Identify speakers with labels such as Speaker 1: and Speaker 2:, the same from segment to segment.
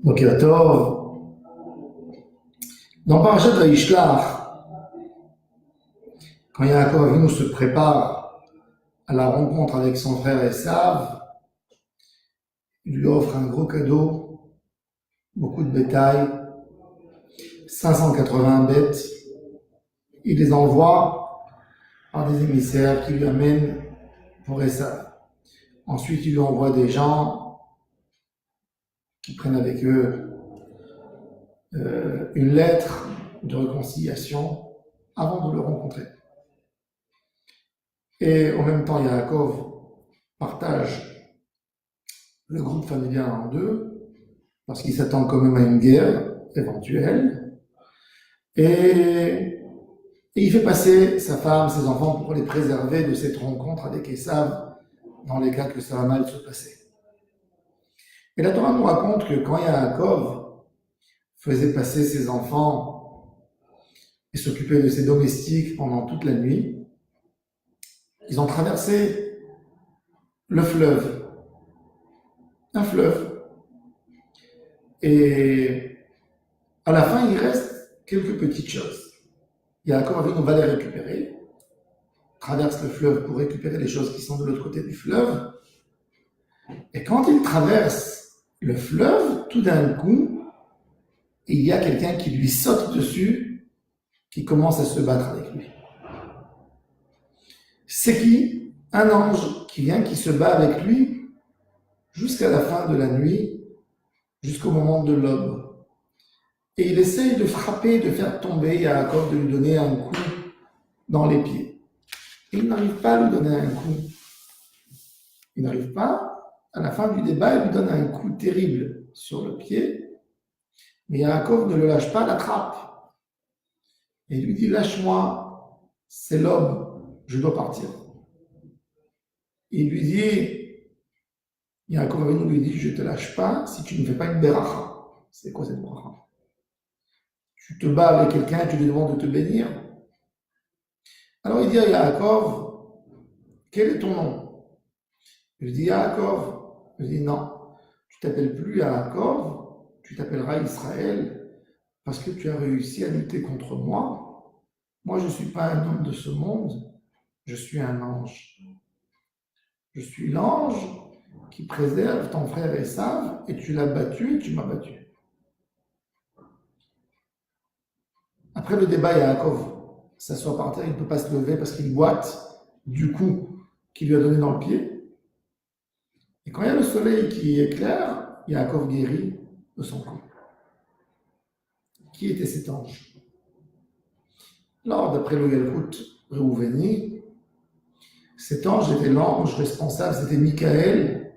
Speaker 1: Boker Tov. Dans Parashat Vayishlach, quand Yaakov Avinu se prépare à la rencontre avec son frère Esav, il lui offre un gros cadeau, beaucoup de bétail, 580 bêtes. Il les envoie par des émissaires qui lui amènent pour Esav. Ensuite, il lui envoie des gens qui prennent avec eux une lettre de réconciliation avant de le rencontrer. Et en même temps, Yaakov partage le groupe familial en deux, parce qu'il s'attend quand même à une guerre éventuelle. Et il fait passer sa femme, ses enfants pour les préserver de cette rencontre avec Esav, dans les cas que ça va mal se passer. Et la Torah nous raconte que quand Yaakov faisait passer ses enfants et s'occupait de ses domestiques pendant toute la nuit, ils ont traversé le fleuve, un fleuve. Et à la fin, il reste quelques petites choses. Yaakov Avinu va les récupérer, traverse le fleuve pour récupérer les choses qui sont de l'autre côté du fleuve. Et quand il traverse le fleuve, tout d'un coup, il y a quelqu'un qui lui saute dessus, qui commence à se battre avec lui. C'est qui? Un ange qui vient, qui se bat avec lui jusqu'à la fin de la nuit, jusqu'au moment de l'aube. Et il essaye de frapper, de faire tomber Yaakov, de lui donner un coup dans les pieds. Et il n'arrive pas à lui donner un coup. Il n'arrive pas. À la fin du débat, il lui donne un coup terrible sur le pied. Mais Yaakov ne le lâche pas, l'attrape. Et il lui dit, lâche-moi, c'est l'aube, je dois partir. Il lui dit, Yaakov Avinu lui dit, je ne te lâche pas si tu ne fais pas une beracha. C'est quoi cette beracha? Tu te bats avec quelqu'un, tu lui demandes de te bénir. Alors il dit à Yaakov, quel est ton nom? Je dis Yaakov. Je dis non, tu t'appelles plus Yaakov, tu t'appelleras Israël parce que tu as réussi à lutter contre moi. Moi, je ne suis pas un homme de ce monde, je suis un ange. Je suis l'ange qui préserve ton frère Esav et tu l'as battu et tu m'as battu. Après le débat, Yaakov s'assoit par terre, il ne peut pas se lever parce qu'il boite du coup qu'il lui a donné dans le pied. Et quand il y a le soleil qui éclaire, Yaakov guérit de son coup. Qui était cet ange? Alors, d'après le Yalkut Réouveni, cet ange était l'ange responsable, c'était Michaël,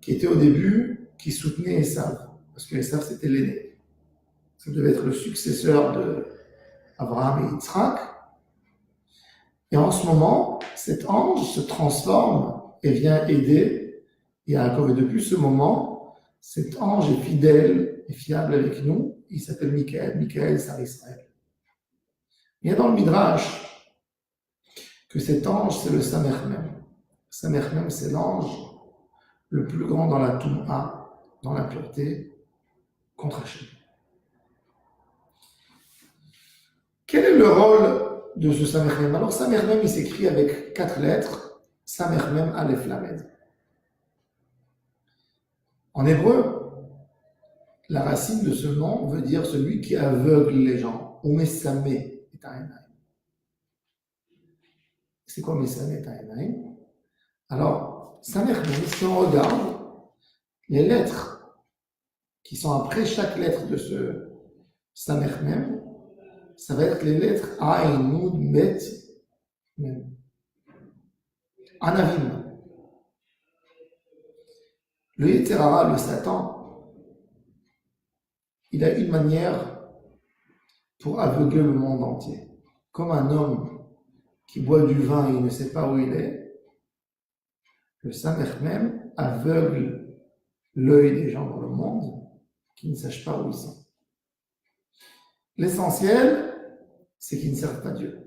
Speaker 1: qui était au début, qui soutenait Esav, parce que Esav c'était l'aîné. Ça devait être le successeur de Abraham et Yitzhak. Et en ce moment, cet ange se transforme et vient aider Yaakov. Et depuis ce moment, cet ange est fidèle et fiable avec nous. Il s'appelle Michaël. Michaël, c'est Israël. Il y a dans le Midrash que cet ange, c'est le Samermem. Samermem, c'est l'ange le plus grand dans la Touma, dans la pureté, contre Hachem. Quel est le rôle de ce Samermem? Alors, Samermem, il s'écrit avec 4 lettres. Samermem, Aleph, Lamed. En hébreu, la racine de ce nom veut dire celui qui aveugle les gens. Ou Mesame et Ta'enaim. C'est quoi Mesame et Ta'enaim? Alors, Samermem, si on regarde les lettres qui sont après chaque lettre de ce Samermem, ça va être les lettres Aïn, Noud, Bet, Mem. Anavim. Le Yetzer Hara, le Satan, il a une manière pour aveugler le monde entier. Comme un homme qui boit du vin et il ne sait pas où il est, le Samermem aveugle l'œil des gens dans le monde qui ne sachent pas où ils sont. L'essentiel, c'est qu'ils ne servent pas Dieu.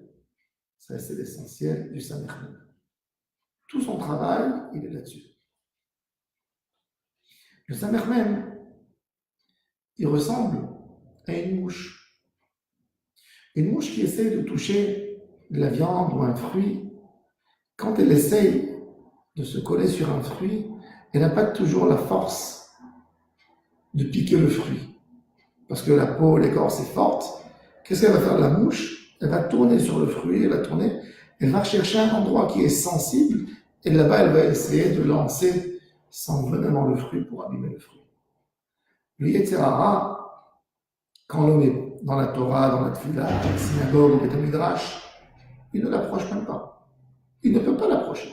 Speaker 1: Ça, c'est l'essentiel du Samermem. Tout son travail, il est là-dessus. Le Samermem, il ressemble à une mouche. Une mouche qui essaye de toucher de la viande ou un fruit. Quand elle essaye de se coller sur un fruit, elle n'a pas toujours la force de piquer le fruit. Parce que la peau, l'écorce est forte. Qu'est-ce qu'elle va faire la mouche? Elle va tourner sur le fruit, elle va chercher un endroit qui est sensible, et là-bas, elle va essayer de lancer son venin dans le fruit pour abîmer le fruit. Le Yetzer Hara, quand l'homme est dans la Torah, dans la Tfila, dans la synagogue, au Beth Midrash, il ne l'approche même pas. Il ne peut pas l'approcher.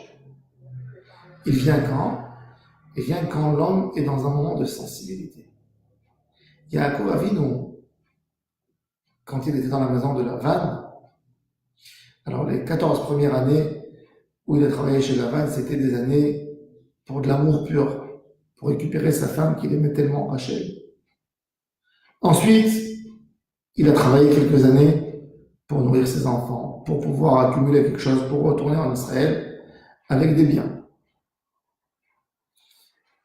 Speaker 1: Il vient quand? Il vient quand l'homme est dans un moment de sensibilité. Yaakov Avinu, quand il était dans la maison de Lavan, alors les 14 premières années où il a travaillé chez Lavan, c'était des années pour de l'amour pur, pour récupérer sa femme qu'il aimait tellement, Rachel. Ensuite, il a travaillé quelques années pour nourrir ses enfants, pour pouvoir accumuler quelque chose, pour retourner en Israël avec des biens.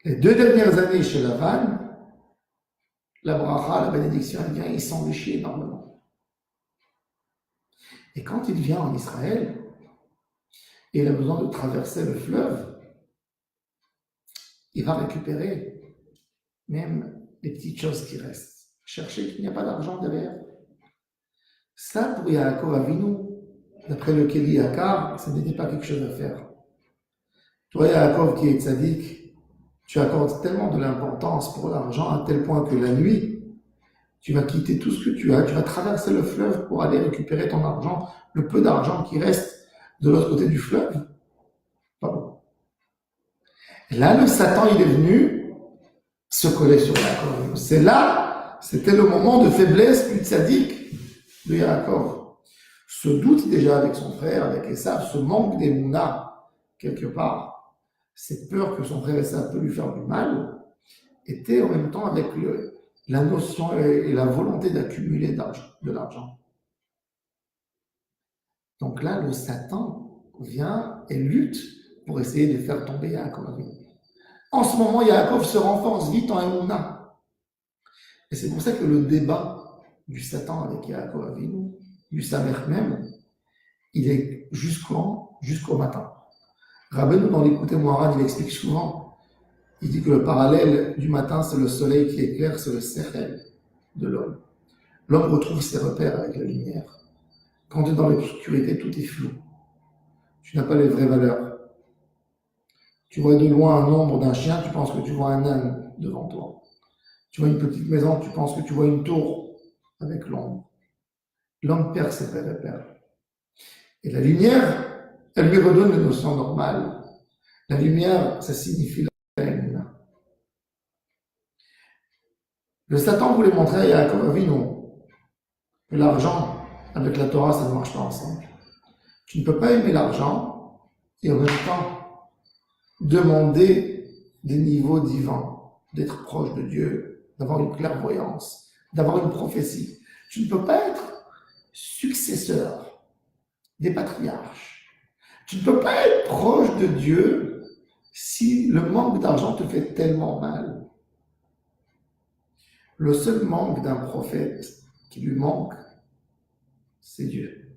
Speaker 1: Les 2 dernières années chez Lavan, la bracha, la bénédiction, elle vient, il s'enrichit énormément. Et quand il vient en Israël, et il a besoin de traverser le fleuve, il va récupérer même les petites choses qui restent. Chercher qu'il n'y a pas d'argent derrière. Ça, pour Yaakov Avinu, d'après le Keli Yakar, ça n'était pas quelque chose à faire. Toi, Yaakov, qui est tzaddik, tu accordes tellement de l'importance pour l'argent à tel point que la nuit, tu vas quitter tout ce que tu as, tu vas traverser le fleuve pour aller récupérer ton argent, le peu d'argent qui reste de l'autre côté du fleuve. Pas bon. Et là, le Satan, il est venu se coller sur Yaakov. C'est là, c'était le moment de faiblesse du tzaddik de Yaakov. Ce doute déjà avec son frère, avec Esav, ce manque d'émouna, quelque part, cette peur que son frère Esav peut lui faire du mal, était en même temps avec la notion et la volonté d'accumuler de l'argent. Donc là, le Satan vient et lutte pour essayer de faire tomber Yaakov. En ce moment, Yaakov se renforce vite en Emouna. Et c'est pour ça que le débat du Satan avec Yaakov Avinu, du Samer même, il est jusqu'au matin. Rabbeinu, dans l'Écoute Moharad, il explique souvent, il dit que le parallèle du matin, c'est le soleil qui éclaire, c'est le sechel de l'homme. L'homme retrouve ses repères avec la lumière. Quand tu es dans l'obscurité, tout est flou. Tu n'as pas les vraies valeurs. Tu vois de loin un ombre d'un chien, tu penses que tu vois un âne devant toi. Tu vois une petite maison, tu penses que tu vois une tour avec l'ombre. L'homme perd ses vrais repères. Et la lumière, elle lui redonne les notions normales. La lumière, ça signifie la peine. Le Satan voulait montrer à Yaakov Avinu que l'argent avec la Torah, ça ne marche pas ensemble. Tu ne peux pas aimer l'argent et en même temps demander des niveaux divins, d'être proche de Dieu, d'avoir une clairvoyance, d'avoir une prophétie. Tu ne peux pas être successeur des patriarches. Tu ne peux pas être proche de Dieu si le manque d'argent te fait tellement mal. Le seul manque d'un prophète qui lui manque, c'est Dieu.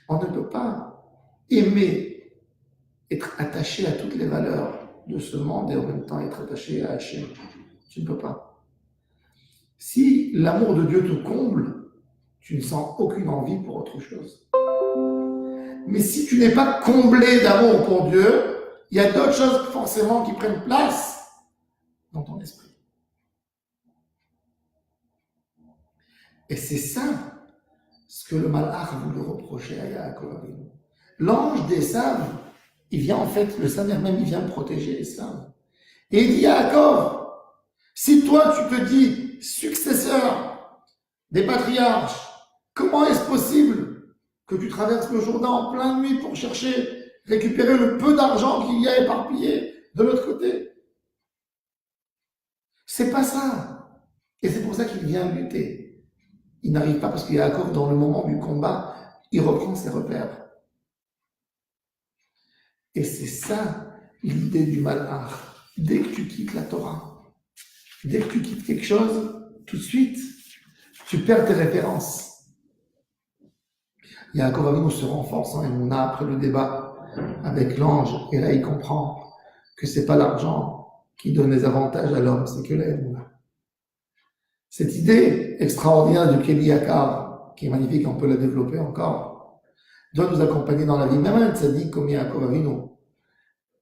Speaker 1: On ne peut pas aimer, être attaché à toutes les valeurs de ce monde et en même temps être attaché à Hachem. Tu ne peux pas. Si l'amour de Dieu te comble, tu ne sens aucune envie pour autre chose. Mais si tu n'es pas comblé d'amour pour Dieu, il y a d'autres choses forcément qui prennent place dans ton esprit. Et c'est ça ce que le malach a voulu reprocher à Yaakov Avinu. L'ange d'Esav, il vient en fait, le Samer même, il vient protéger Esav. Et il dit Yaakov, si toi tu te dis successeur des patriarches, comment est-ce possible que tu traverses le Jourdain en pleine nuit pour chercher, récupérer le peu d'argent qu'il y a éparpillé de l'autre côté? C'est pas ça. Et c'est pour ça qu'il vient lutter. Il n'arrive pas parce qu'il y a Yaakov, dans le moment du combat, il reprend ses repères. Et c'est ça l'idée du malach. Dès que tu quittes la Torah, Dès que tu quittes quelque chose, tout de suite, tu perds tes références. Yaakov Avinu se renforce en Emouna après le débat avec l'ange, et là il comprend que c'est pas l'argent qui donne les avantages à l'homme, c'est que la Emouna. Cette idée extraordinaire du Keli Yakar, qui est magnifique, on peut la développer encore, doit nous accompagner dans la vie. Même un tzaddik comme Yaakov Avinu,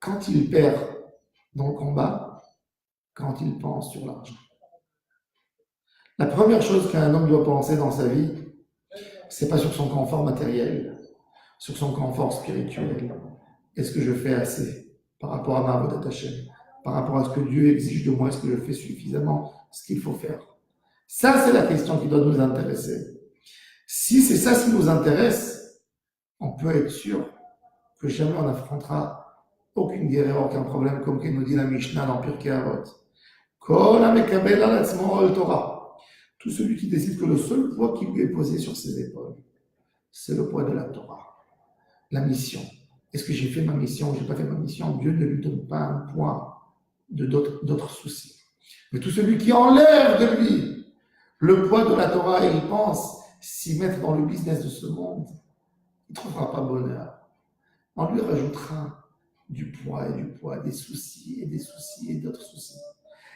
Speaker 1: quand il perd dans le combat, quand il pense sur l'argent. La première chose qu'un homme doit penser dans sa vie, c'est pas sur son confort matériel, sur son confort spirituel. Est-ce que je fais assez par rapport à ma avodat Hashem, par rapport à ce que Dieu exige de moi, est-ce que je fais suffisamment ce qu'il faut faire? Ça, c'est la question qui doit nous intéresser. Si c'est ça qui nous intéresse, on peut être sûr que jamais on n'affrontera aucune guerre, aucun problème, comme nous dit la Mishnah dans Pirkei Avot. Kol hamekabel al atzmo ol Torah. Tout celui qui décide que le seul poids qui lui est posé sur ses épaules, c'est le poids de la Torah, la mission. Est-ce que j'ai fait ma mission ou j'ai pas fait ma mission? Dieu ne lui donne pas un poids de d'autres soucis. Mais tout celui qui enlève de lui le poids de la Torah et il pense s'y mettre dans le business de ce monde, il ne trouvera pas bonheur. On lui rajoutera du poids, des soucis et d'autres soucis.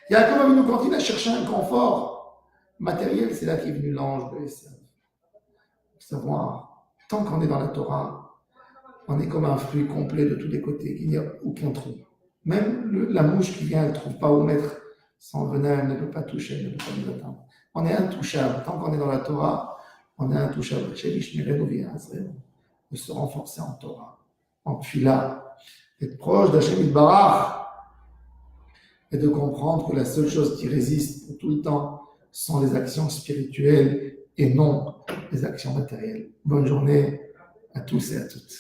Speaker 1: Il y a comme Avinu quand il a cherché un confort matériel, c'est là qu'est venu l'ange de Esav. Savoir, tant qu'on est dans la Torah, on est comme un fruit complet de tous les côtés, qu'il n'y a aucun trou. Même la mouche qui vient, elle ne trouve pas où mettre son venin, elle ne peut pas toucher, elle ne peut pas nous atteindre. On est intouchable. Tant qu'on est dans la Torah, on est intouchable. De se renforcer en Torah, en Tfila, d'être proche d'Hashem Yitbarach et de comprendre que la seule chose qui résiste pour tout le temps sont les actions spirituelles et non les actions matérielles. Bonne journée à tous et à toutes.